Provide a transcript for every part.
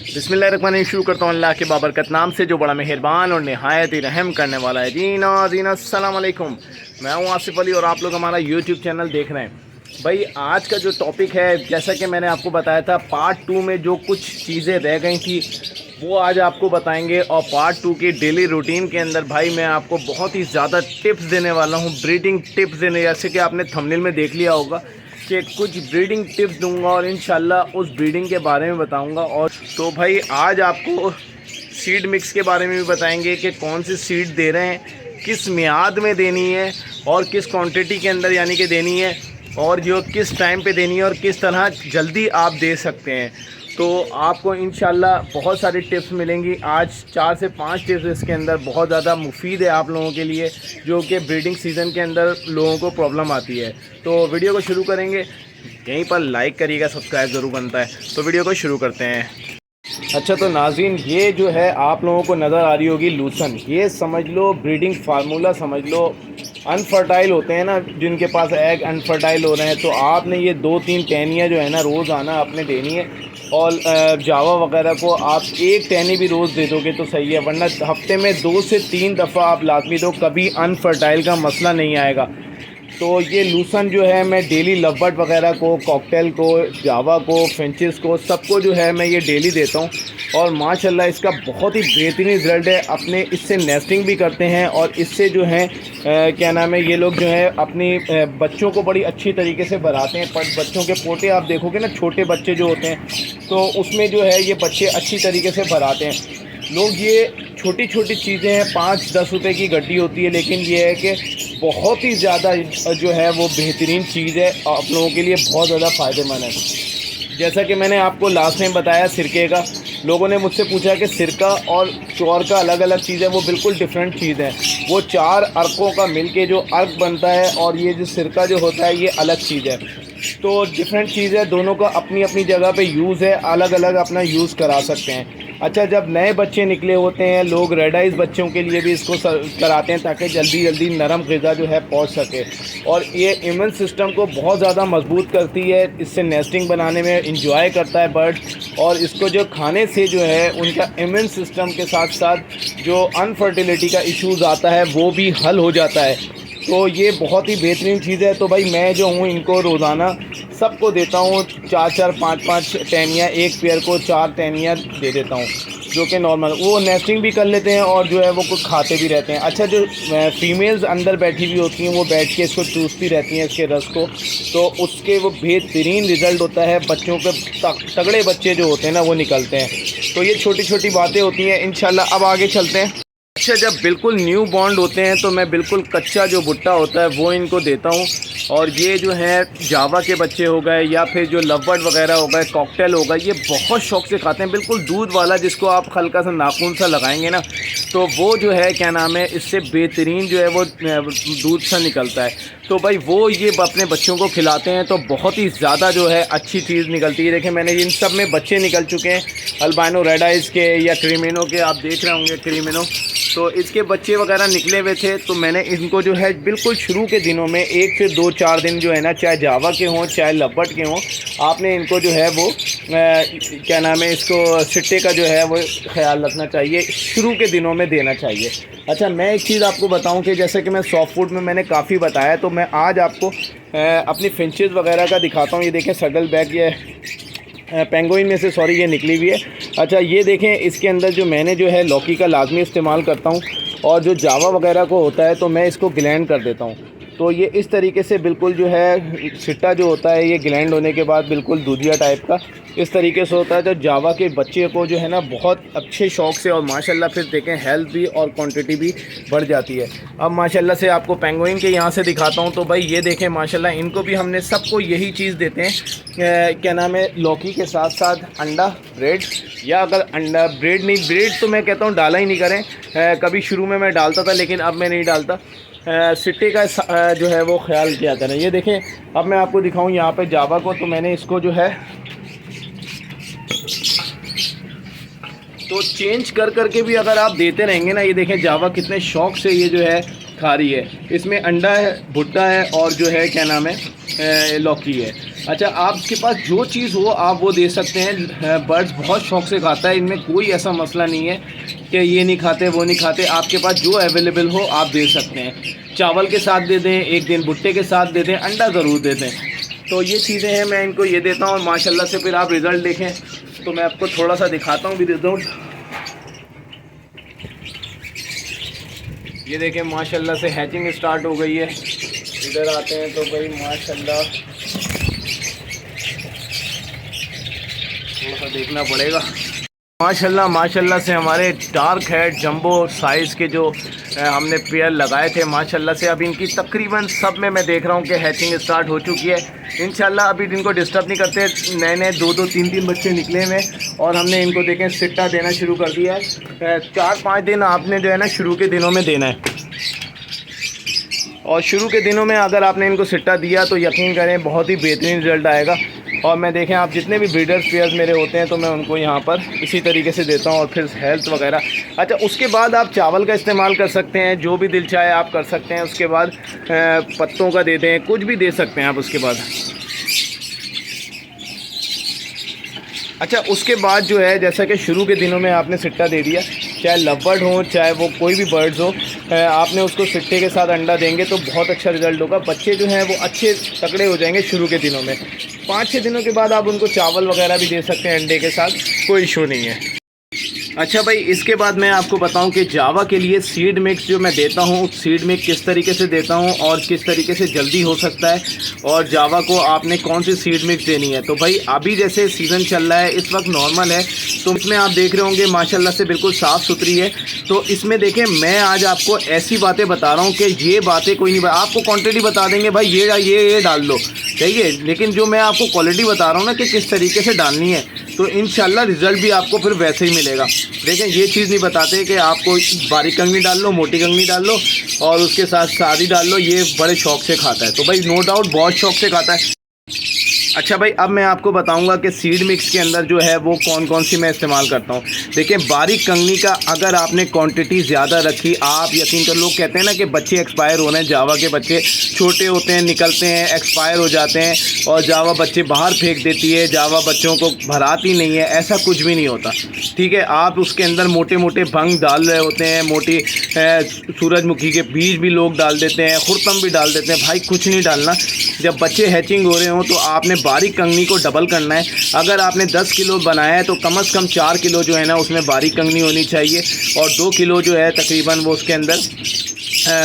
बिस्मिल्लाहिर्रहमानिर्रहीम। शुरू करता हूँ अल्लाह के बाबरकत नाम से जो बड़ा मेहरबान और नहायत ही रहम करने वाला है। जी नाज़रीन अस्सलाम वालेकुम, मैं हूँ आसिफ़ अली और आप लोग हमारा यूट्यूब चैनल देख रहे हैं। भाई आज का जो टॉपिक है, जैसा कि मैंने आपको बताया था पार्ट 2 में जो कुछ चीज़ें रह गई थी वो आज आपको बताएंगे। और पार्ट 2 की डेली रूटीन के अंदर भाई मैं आपको बहुत ही ज़्यादा टिप्स देने वाला हूँ, ब्रीडिंग टिप्स देने, जैसे कि आपने थंबनेल में देख लिया होगा कि कुछ ब्रीडिंग टिप्स दूंगा और इंशाल्लाह उस ब्रीडिंग के बारे में बताऊंगा। और तो भाई आज आपको सीड मिक्स के बारे में भी बताएंगे कि कौन सी सीड दे रहे हैं, किस मियाद में देनी है और किस क्वांटिटी के अंदर यानी कि देनी है, और जो किस टाइम पे देनी है और किस तरह जल्दी आप दे सकते हैं। तो आपको इंशाल्लाह बहुत सारी टिप्स मिलेंगी। आज 4 से 5 टिप्स इसके अंदर बहुत ज़्यादा मुफीद है आप लोगों के लिए, जो कि ब्रीडिंग सीज़न के अंदर लोगों को प्रॉब्लम आती है। तो वीडियो को शुरू करेंगे, यहीं पर लाइक करिएगा, सब्सक्राइब ज़रूर बनता है। तो वीडियो को शुरू करते हैं। अच्छा तो नाज़रीन, ये जो है आप लोगों को नज़र आ रही होगी लूसन, ये समझ लो ब्रीडिंग फार्मूला समझ लो। अनफर्टाइल होते हैं ना, जिनके पास एग अनफर्टाइल हो रहे हैं, तो आपने ये 2-3 टहनियाँ जो है ना रोज़ आना आपने देनी है। और जावा वगैरह को आप एक टहनी भी रोज़ दे दोगे तो सही है, वरना हफ्ते में 2 से 3 दफ़ा आप लाजमी दो, कभी अनफर्टाइल का मसला नहीं आएगा। तो ये लूसन जो है मैं डेली लवबर्ड वगैरह को, कॉकटेल को, जावा को, फिंचेस को, सबको जो है मैं ये डेली देता हूँ। और माशाल्लाह इसका बहुत ही बेहतरीन रिज़ल्ट है। अपने इससे नेस्टिंग भी करते हैं और इससे जो है क्या नाम है, ये लोग जो है अपनी बच्चों को बड़ी अच्छी तरीके से बढ़ाते हैं। पर बच्चों के पोटे आप देखोगे ना, छोटे बच्चे जो होते हैं, तो उसमें जो है ये बच्चे अच्छी तरीके से बढ़ाते हैं लोग। ये छोटी छोटी चीज़ें हैं, 5-10 रुपए की गड्डी होती है, लेकिन ये है कि बहुत ही ज़्यादा जो है वो बेहतरीन चीज़ है, आप लोगों के लिए बहुत ज़्यादा फ़ायदेमंद है। जैसा कि मैंने आपको लास्ट टाइम बताया सिरके का, लोगों ने मुझसे पूछा कि सिरका और चौर का अलग अलग चीज़ है, वो बिल्कुल डिफरेंट चीज़ है। वो 4 अर्कों का मिलके जो अर्क बनता है और ये जो सिरका जो होता है ये अलग चीज़ है। तो डिफरेंट चीज़ है, दोनों का अपनी अपनी जगह पे यूज़ है, अलग अलग अपना यूज़ करा सकते हैं। अच्छा, जब नए बच्चे निकले होते हैं लोग रेड आइज़ बच्चों के लिए भी इसको कराते हैं ताकि जल्दी जल्दी नरम ग़िज़ा जो है पहुंच सके। और ये इम्यून सिस्टम को बहुत ज़्यादा मजबूत करती है, इससे नेस्टिंग बनाने में इंजॉय करता है बर्ड। और इसको जो खाने से जो है उनका इम्यून सिस्टम के साथ साथ जो अनफर्टिलिटी का इश्यूज़ आता है वो भी हल हो जाता है। तो ये बहुत ही बेहतरीन चीज़ है। तो भाई मैं जो हूँ इनको रोज़ाना सबको देता हूँ 4-4, 5-5 टहनियाँ, एक पेयर को 4 टहनियाँ दे देता हूँ, जो कि नॉर्मल वो नेस्टिंग भी कर लेते हैं और जो है वो कुछ खाते भी रहते हैं। अच्छा, जो फीमेल्स अंदर बैठी हुई होती हैं वो बैठ के इसको चूसती रहती हैं इसके रस को, तो उसके वो बेहतरीन रिज़ल्ट होता है। बच्चों के तगड़े बच्चे जो होते हैं ना वो निकलते हैं। तो ये छोटी छोटी बातें होती हैं इंशाल्लाह। अब आगे चलते हैं। अच्छा, जब बिल्कुल न्यू बॉन्ड होते हैं तो मैं बिल्कुल कच्चा जो भुट्टा होता है वो इनको देता हूँ। और ये जो है जावा के बच्चे हो गए या फिर जो लवबर्ड वगैरह हो गए, कॉकटेल हो गए, ये बहुत शौक से खाते हैं, बिल्कुल दूध वाला, जिसको आप हल्का सा नाखून सा लगाएंगे ना तो वो जो है क्या नाम है, इससे बेहतरीन जो है वो दूध सा निकलता है। तो भाई वो ये अपने बच्चों को खिलाते हैं तो बहुत ही ज़्यादा जो है अच्छी चीज़ निकलती है। देखें मैंने इन सब में बच्चे निकल चुके हैं, अल्बाइनो रेड आइज़ के या क्रीमिनो के, आप देख रहे होंगे क्रीमिनो, तो इसके बच्चे वगैरह निकले हुए थे। तो मैंने इनको जो है बिल्कुल शुरू के दिनों में 1 से 2-4 दिन जो है ना, चाहे जावा के हों चाहे लवबर्ड के हों, आपने इनको जो है वो क्या नाम है, इसको सिट्टे का जो है वो ख्याल रखना चाहिए, शुरू के दिनों में देना चाहिए। अच्छा, मैं एक चीज़ आपको बताऊं कि जैसे कि मैं सॉफ्ट फूड में मैंने काफ़ी बताया, तो मैं आज आपको अपनी फिंचेस वगैरह का दिखाता हूं। ये देखें सडल बैग, ये पेंगुइन में से सॉरी ये निकली हुई है। अच्छा, ये देखें इसके अंदर जो मैंने जो है लौकी का लाजमी इस्तेमाल करता हूँ, और जो जावा वगैरह को होता है तो मैं इसको ग्लैंड कर देता हूँ। तो ये इस तरीके से बिल्कुल जो है सिट्टा जो होता है ये ग्लैंड होने के बाद बिल्कुल दूधिया टाइप का इस तरीके से होता है। तो जावा के बच्चे को जो है ना बहुत अच्छे शौक से, और माशाल्लाह फिर देखें हेल्थ भी और क्वांटिटी भी बढ़ जाती है। अब माशाल्लाह से आपको पेंगुइन के यहाँ से दिखाता हूँ। तो भाई ये देखें माशाल्लाह, इनको भी हमने सबको यही चीज़ देते हैं, क्या नाम है, लौकी के साथ साथ अंडा, ब्रेड, या अगर अंडा ब्रेड नहीं, ब्रेड तो मैं कहता हूँ डाला ही नहीं करें। कभी शुरू में मैं डालता था लेकिन अब मैं नहीं डालता। सिट्टे का जो है वो ख्याल किया करें। ये देखें, अब मैं आपको दिखाऊं यहाँ पे जावा को, तो मैंने इसको जो है तो चेंज कर करके भी अगर आप देते रहेंगे ना, ये देखें जावा कितने शौक से ये जो है खा रही है। इसमें अंडा है, भुट्टा है और जो है क्या नाम है लौकी है। अच्छा, आपके पास जो चीज़ हो आप वो दे सकते हैं। बर्ड्स बहुत शौक से खाता है, इनमें कोई ऐसा मसला नहीं है कि ये नहीं खाते वो नहीं खाते। आपके पास जो अवेलेबल हो आप दे सकते हैं। चावल के साथ दे दें, एक दिन भुट्टे के साथ दे दें, अंडा ज़रूर दे दें। तो ये चीज़ें हैं, मैं इनको ये देता हूँ। माशाल्लाह से फिर आप रिज़ल्ट देखें तो मैं आपको थोड़ा सा दिखाता हूँ भी रिज़ल्ट। ये देखें माशाल्लाह से हैचिंग स्टार्ट हो गई है। इधर आते हैं तो भाई माशाल्लाह थोड़ा सा देखना पड़ेगा। माशाल्लाह से हमारे डार्क हेड जंबो साइज़ के जो हमने पेयर लगाए थे, माशाल्लाह से अब इनकी तकरीबन सब में मैं देख रहा हूँ कि हैचिंग स्टार्ट हो चुकी है। इंशाल्लाह अभी इनको डिस्टर्ब नहीं करते। नए नए 2-2 3-3 बच्चे निकले हुए और हमने इनको देखें सिट्टा देना शुरू कर दिया है। 4-5 दिन आपने जो है ना शुरू के दिनों में देना है, और शुरू के दिनों में अगर आपने इनको सिट्टा दिया तो यकीन करें बहुत ही बेहतरीन रिज़ल्ट आएगा। और मैं देखें आप जितने भी ब्रीडर्स पेयर्स मेरे होते हैं तो मैं उनको यहाँ पर इसी तरीके से देता हूँ, और फिर हेल्थ वगैरह। अच्छा, उसके बाद आप चावल का इस्तेमाल कर सकते हैं, जो भी दिल चाहे आप कर सकते हैं। उसके बाद पत्तों का दे दें, कुछ भी दे सकते हैं आप उसके बाद। अच्छा, उसके बाद जो है जैसा कि शुरू के दिनों में आपने सिट्टा दे दिया, चाहे लव बर्ड हो चाहे वो कोई भी बर्ड्स हो, आपने उसको सिट्टे के साथ अंडा देंगे तो बहुत अच्छा रिज़ल्ट होगा। बच्चे जो हैं वो अच्छे तगड़े हो जाएंगे शुरू के दिनों में। 5-6 दिनों के बाद आप उनको चावल वगैरह भी दे सकते हैं अंडे के साथ, कोई इशू नहीं है। अच्छा भाई, इसके बाद मैं आपको बताऊं कि जावा के लिए सीड मिक्स जो मैं देता हूं, सीड मिक्स किस तरीके से देता हूं और किस तरीके से जल्दी हो सकता है, और जावा को आपने कौन सी सीड मिक्स देनी है। तो भाई अभी जैसे सीज़न चल रहा है, इस वक्त नॉर्मल है, तो इसमें आप देख रहे होंगे माशाल्लाह से बिल्कुल साफ़ सुथरी है। तो इसमें देखें, मैं आज आपको ऐसी बातें बता रहा हूँ कि ये बातें कोई नहीं, आपको क्वान्टिटी बता देंगे भाई ये डाल लो, ठीक है, लेकिन जो मैं आपको क्वालिटी बता रहा हूँ ना कि किस तरीके से डालनी है, तो इंशाल्लाह रिज़ल्ट भी आपको फिर वैसे ही मिलेगा। देखें, ये चीज़ नहीं बताते कि आपको बारीक कंगनी डाल लो, मोटी कंगनी डाल लो और उसके साथ सादी डाल लो। ये बड़े शौक से खाता है, तो भाई नो डाउट बहुत शौक से खाता है। अच्छा भाई, अब मैं आपको बताऊंगा कि सीड मिक्स के अंदर जो है वो कौन कौन सी मैं इस्तेमाल करता हूँ। देखिए, बारीक कंगनी का अगर आपने क्वांटिटी ज़्यादा रखी, आप यकीन कर, लोग कहते हैं ना कि बच्चे एक्सपायर हो रहे हैं, जावा के बच्चे छोटे होते हैं, निकलते हैं, एक्सपायर हो जाते हैं और जावा बच्चे बाहर फेंक देती है, जावा बच्चों को भराती नहीं है। ऐसा कुछ भी नहीं होता, ठीक है। आप उसके अंदर मोटे मोटे भंग डाल रहे होते हैं, मोटी सूरजमुखी के बीज भी लोग डाल देते हैं, खुरतम भी डाल देते हैं। भाई कुछ नहीं डालना। जब बच्चे हैचिंग हो रहे हों तो आपने बारीक कंगनी को डबल करना है। अगर आपने 10 किलो बनाया है तो कम से कम 4 किलो जो है ना उसमें बारीक कंगनी होनी चाहिए, और 2 किलो जो है तकरीबन वो उसके अंदर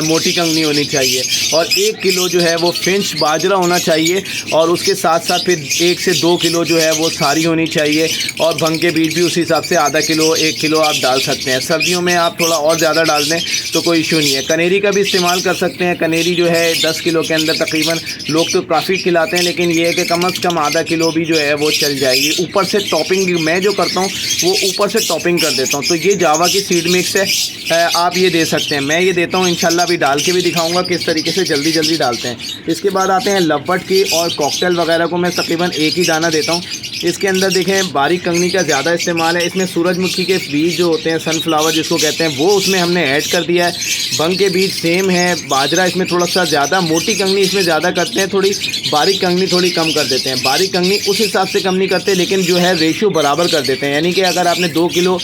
मोटी कंगनी होनी चाहिए, और 1 किलो जो है वो फिंच बाजरा होना चाहिए, और उसके साथ साथ फिर 1 से 2 किलो जो है वो सारी होनी चाहिए, और भंग के बीज भी उसी हिसाब से आधा किलो 1 किलो आप डाल सकते हैं। सर्दियों में आप थोड़ा और ज़्यादा डाल दें तो कोई इशू नहीं है। कनेरी का भी इस्तेमाल कर सकते हैं। कनेरी जो है 10 किलो के अंदर तकरीबन लोग तो काफ़ी खिलाते हैं, लेकिन ये है कि कम से कम आधा किलो भी जो है वो चल जाएगी। ऊपर से टॉपिंग मैं जो करता हूँ वो ऊपर से टॉपिंग कर देता हूँ। तो ये जावा की सीड मिक्स है, आप ये दे सकते हैं, मैं ये देता हूँ। इंशाल्लाह अभी डाल के भी दिखाऊंगा किस तरीके से जल्दी डालते हैं। इसके बाद आते हैं लवबट की, और कॉकटेल वगैरह को मैं तकरीबन एक ही दाना देता हूँ। इसके अंदर देखें बारीक कंगनी का ज़्यादा इस्तेमाल है। इसमें सूरजमुखी के बीज जो होते हैं, सनफ्लावर जिसको कहते हैं, वो उसमें हमने ऐड कर दिया है। भंग के बीज सेम है, बाजरा इसमें थोड़ा सा ज़्यादा, मोटी कंगनी इसमें ज़्यादा करते हैं, थोड़ी बारीक कंगनी थोड़ी कम कर देते हैं। बारीक कंगनी उस हिसाब से कम नहीं करते, लेकिन जो है रेशियो बराबर कर देते हैं। यानी कि अगर आपने 2 किलो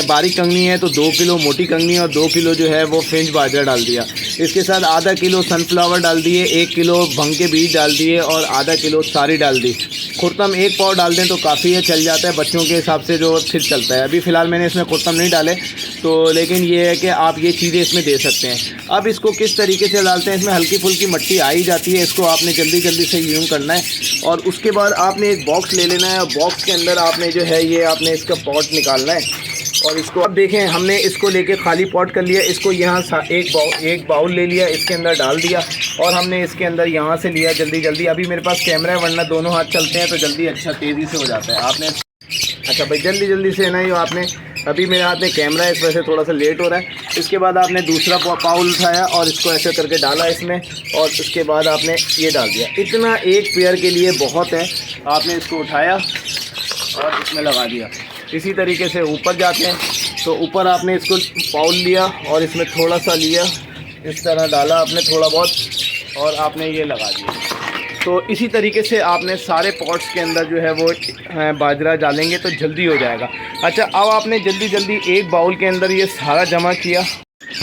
बारीक कंगनी है तो 2 किलो मोटी कंगनी और 2 किलो जो है वो फिंच बाजरा डाल दिया। इसके साथ आधा किलो सनफ्लावर डाल दिए, 1 किलो भंग के बीज डाल दिए और आधा किलो सारी डाल दी। खुरतम 1 पाव डाल दें तो काफ़ी है, चल जाता है बच्चों के हिसाब से जो फिर चलता है। अभी फ़िलहाल मैंने इसमें खुरतम नहीं डाले, तो लेकिन ये है कि आप ये चीज़ें इसमें दे सकते हैं। अब इसको किस तरीके से डालते हैं, इसमें हल्की फुल्की मिट्टी आ ही जाती है, इसको आपने जल्दी से यूज़ करना है। और उसके बाद आपने एक बॉक्स ले लेना है, और बॉक्स के अंदर आपने जो है ये आपने इसका पॉट निकालना है। और इसको अब देखें, हमने इसको लेके खाली पॉट कर लिया, इसको यहाँ एक बाउल ले लिया, इसके अंदर डाल दिया, और हमने इसके अंदर यहाँ से लिया जल्दी। अभी मेरे पास कैमरा है, वरना दोनों हाथ चलते हैं तो जल्दी अच्छा तेज़ी से हो जाता है। आपने अच्छा भाई जल्दी से है ना, ये आपने अभी मेरे हाथ में कैमरा है, इस वजह से थोड़ा सा लेट हो रहा है। इसके बाद आपने दूसरा बाउल उठाया और इसको ऐसे करके डाला इसमें, और उसके बाद आपने ये डाल दिया। इतना एक पेयर के लिए बहुत है। आपने इसको उठाया और इसमें लगा दिया। इसी तरीके से ऊपर जाते हैं तो ऊपर आपने इसको बाउल लिया और इसमें थोड़ा सा लिया, इस तरह डाला आपने थोड़ा बहुत, और आपने ये लगा दिया। तो इसी तरीके से आपने सारे पॉट्स के अंदर जो है वो बाजरा डालेंगे तो जल्दी हो जाएगा। अच्छा, अब आपने जल्दी जल्दी एक बाउल के अंदर ये सारा जमा किया।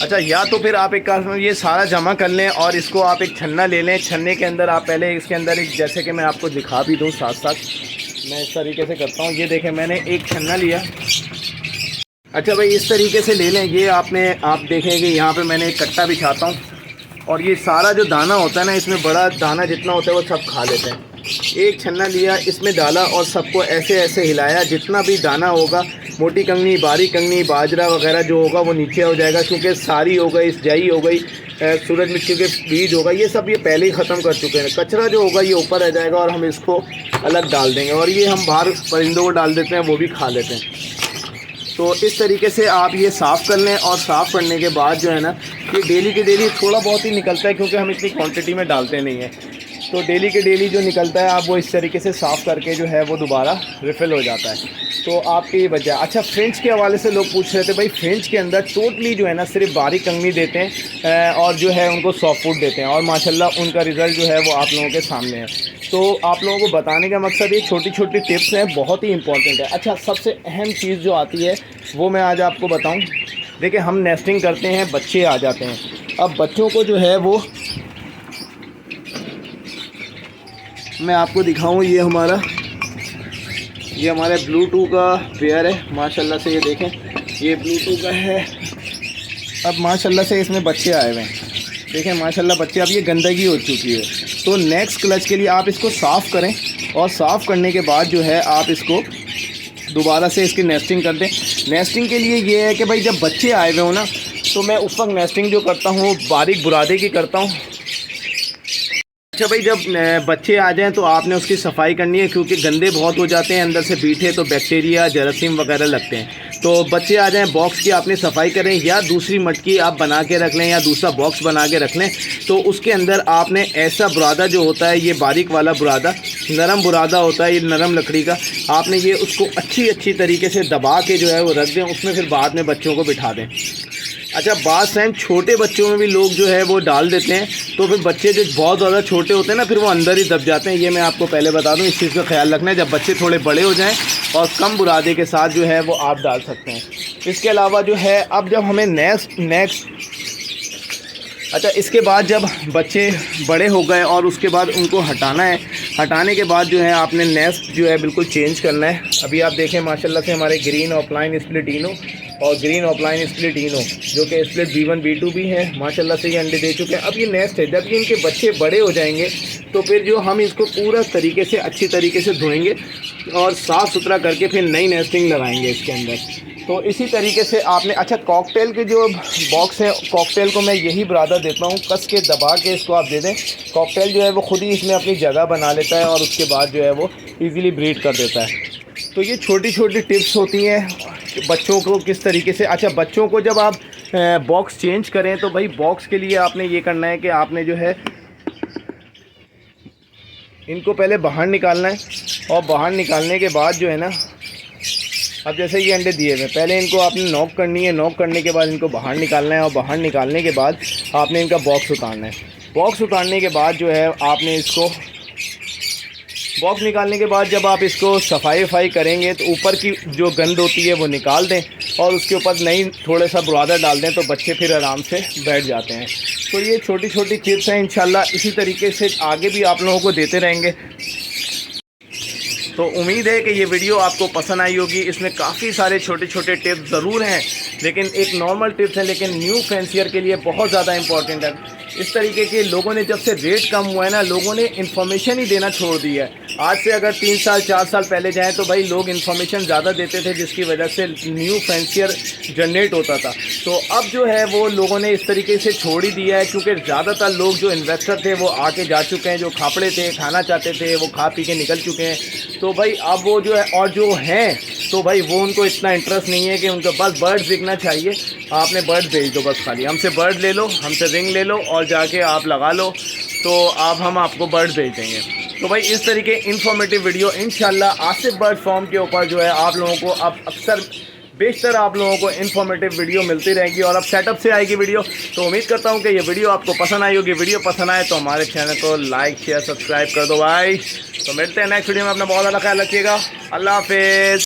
अच्छा, या तो फिर आप एक काम ये सारा जमा कर लें और इसको आप एक छन्ना ले लें। छन्ने के अंदर आप पहले इसके अंदर एक, जैसे कि मैं आपको दिखा भी दूँ साथ साथ, मैं इस तरीके से करता हूँ। ये देखें, मैंने एक छन्ना लिया। अच्छा भाई, इस तरीके से ले लें। ये आप देखेंगे यहाँ पे मैंने एक कट्टा बिछाता हूँ और ये सारा जो दाना होता है ना, इसमें बड़ा दाना जितना होता है वो सब खा लेते हैं। एक छन्ना लिया, इसमें डाला और सबको ऐसे ऐसे हिलाया। जितना भी दाना होगा, मोटी कंगनी, बारीक कंगनी, बाजरा वगैरह जो होगा वो नीचे हो जाएगा, क्योंकि सारी हो गई, जई हो गई, सूरजमुखी के बीज होगा, ये सब ये पहले ही ख़त्म कर चुके हैं। कचरा जो होगा ये ऊपर रह जाएगा और हम इसको अलग डाल देंगे और ये हम बाहर परिंदों को डाल देते हैं, वो भी खा लेते हैं। तो इस तरीके से आप ये साफ़ कर लें और साफ़ करने के बाद जो है ना, ये डेली के डेली थोड़ा बहुत ही निकलता है, क्योंकि हम इतनी क्वांटिटी में डालते नहीं हैं। तो डेली के डेली जो निकलता है आप वो इस तरीके से साफ़ करके जो है वो दोबारा रिफ़िल हो जाता है। तो आपके ये बच जाए। अच्छा, फ्रेंच के हवाले से लोग पूछ रहे थे, भाई फ्रेंच के अंदर टोटली जो है ना सिर्फ बारीक कंगनी देते हैं और जो है उनको सॉफ्ट फूड देते हैं और माशाल्लाह उनका रिज़ल्ट जो है वो आप लोगों के सामने है। तो आप लोगों को बताने का मकसद ये छोटी छोटी टिप्स हैं, बहुत ही इंपॉर्टेंट है। अच्छा, सबसे अहम चीज़ जो आती है वो मैं आज आपको बताऊँ। देखिए, हम नेस्टिंग करते हैं, बच्चे आ जाते हैं। अब बच्चों को जो है वो मैं आपको दिखाऊं, ये हमारे ब्लूटूथ का पेयर है माशाल्लाह से। ये देखें, ये ब्लूटूथ का है। अब माशाल्लाह से इसमें बच्चे आए हुए हैं, देखें माशाल्लाह बच्चे। अब ये गंदगी हो चुकी है, तो नेक्स्ट क्लच के लिए आप इसको साफ़ करें और साफ़ करने के बाद जो है आप इसको दोबारा से इसकी नेस्टिंग कर दें। नेस्टिंग के लिए ये है कि भाई जब बच्चे आए हुए हो ना, तो मैं उस वक्त नेस्टिंग जो करता हूँ वो बारीक बुरादे की करता हूँ। अच्छा भाई, जब बच्चे आ जाएं तो आपने उसकी सफाई करनी है, क्योंकि गंदे बहुत हो जाते हैं अंदर से बीठे, तो बैक्टीरिया, जरासीम वगैरह लगते हैं। तो बच्चे आ जाएं, बॉक्स की आपने सफाई करें, या दूसरी मटकी आप बना के रख लें या दूसरा बॉक्स बना के रख लें। तो उसके अंदर आपने ऐसा बुरादा जो होता है, ये बारीक वाला बुरादा, नरम बुरादा होता है, ये नरम लकड़ी का, आपने ये उसको अच्छी तरीके से दबा के जो है वो रख दें। उसमें फिर बाद में बच्चों को बिठा दें। अच्छा, बात टाइम छोटे बच्चों में भी लोग जो है वो डाल देते हैं, तो फिर बच्चे जो बहुत ज़्यादा छोटे होते हैं ना, फिर वो अंदर ही दब जाते हैं। ये मैं आपको पहले बता दूं, इस चीज़ का ख्याल रखना है। जब बच्चे थोड़े बड़े हो जाएं और कम बुरादे के साथ जो है वो आप डाल सकते हैं। इसके अलावा जो है, अब जब हमें नेक्स्ट अच्छा, इसके बाद जब बच्चे बड़े हो गए और उसके बाद उनको हटाना है, हटाने के बाद जो है आपने नेस्ट जो है बिल्कुल चेंज करना है। अभी आप देखें माशाल्लाह से हमारे ग्रीन ऑफलाइन स्प्लिट इनो और ग्रीन ऑफलाइन स्प्लिट इनो, जो कि स्प्लिट B1 B2 भी है, माशाल्लाह से ये अंडे दे चुके हैं। अब ये नेस्ट है, जब ये इनके बच्चे बड़े हो जाएंगे तो फिर जो हम इसको पूरा तरीके से अच्छी तरीके से धोएंगे और साफ़ सुथरा करके फिर नई नेस्टिंग लगाएंगे इसके अंदर। तो इसी तरीके से आपने, अच्छा कॉकटेल के जो बॉक्स है, कॉकटेल को मैं यही बुरादा देता हूँ, कस के दबा के इसको आप दे दें। कॉकटेल जो है वो खुद ही इसमें अपनी जगह बना लेता है और उसके बाद जो है वो इजीली ब्रीड कर देता है। तो ये छोटी छोटी टिप्स होती हैं कि बच्चों को किस तरीके से। अच्छा, बच्चों को जब आप बॉक्स चेंज करें तो भाई बॉक्स के लिए आपने ये करना है कि आपने जो है इनको पहले बाहर निकालना है और बाहर निकालने के बाद जो है ना, अब जैसे ये अंडे दिए हुए, पहले इनको आपने नॉक करनी है, नॉक करने के बाद इनको बाहर निकालना है और बाहर निकालने के बाद आपने इनका बॉक्स उतारना है। बॉक्स उतारने के बाद जो है आपने इसको, बॉक्स निकालने के बाद जब आप इसको सफाई करेंगे तो ऊपर की जो गंद होती है वो निकाल दें और उसके ऊपर नई थोड़ा सा बुरादा डाल दें, तो बच्चे फिर आराम से बैठ जाते हैं। तो ये छोटी छोटी टिप्स हैं, इंशाल्लाह इसी तरीके से आगे भी आप लोगों को देते रहेंगे। तो उम्मीद है कि ये वीडियो आपको पसंद आई होगी। इसमें काफ़ी सारे छोटे छोटे टिप्स ज़रूर हैं, लेकिन एक नॉर्मल टिप्स हैं, लेकिन न्यू फैंसियर के लिए बहुत ज़्यादा इंपॉर्टेंट है। इस तरीके के लोगों ने, जब से रेट कम हुआ है ना, लोगों ने इन्फॉर्मेशन ही देना छोड़ दी है। आज से अगर 3 साल 4 साल पहले जाएं तो भाई लोग इन्फॉर्मेशन ज़्यादा देते थे, जिसकी वजह से न्यू फैंसियर जनरेट होता था। तो अब जो है वो लोगों ने इस तरीके से छोड़ ही दिया है, क्योंकि ज़्यादातर लोग जो इन्वेस्टर थे वो आके जा चुके हैं, जो खापड़े थे, खाना चाहते थे, वो खा पी के निकल चुके हैं। तो भाई अब वो जो है, और जो हैं तो भाई वो उनको इतना इंटरेस्ट नहीं है कि उनको बस बर्ड्स बिकना चाहिए। आपने बर्ड्स भेज दो बस, खाली हमसे बर्ड ले लो, हमसे रिंग ले लो और जाके आप लगा लो, तो हम आपको बर्ड्स भेज देंगे। तो भाई इस तरीके इन्फॉर्मेटिव वीडियो इंशाल्लाह आसिफ बर्ड फार्म के ऊपर जो है आप लोगों को अब अक्सर बेशतर आप लोगों को इन्फॉर्मेटिव वीडियो मिलती रहेगी। और अब सेटअप से आएगी वीडियो, तो उम्मीद करता हूँ कि ये वीडियो आपको पसंद आई होगी। वीडियो पसंद आए तो हमारे चैनल को लाइक शेयर सब्सक्राइब कर दो भाई। तो मिलते हैं नेक्स्ट वीडियो में, अपना बहुत ज़्यादा ख्याल रखिएगा। अल्लाह हाफिज़।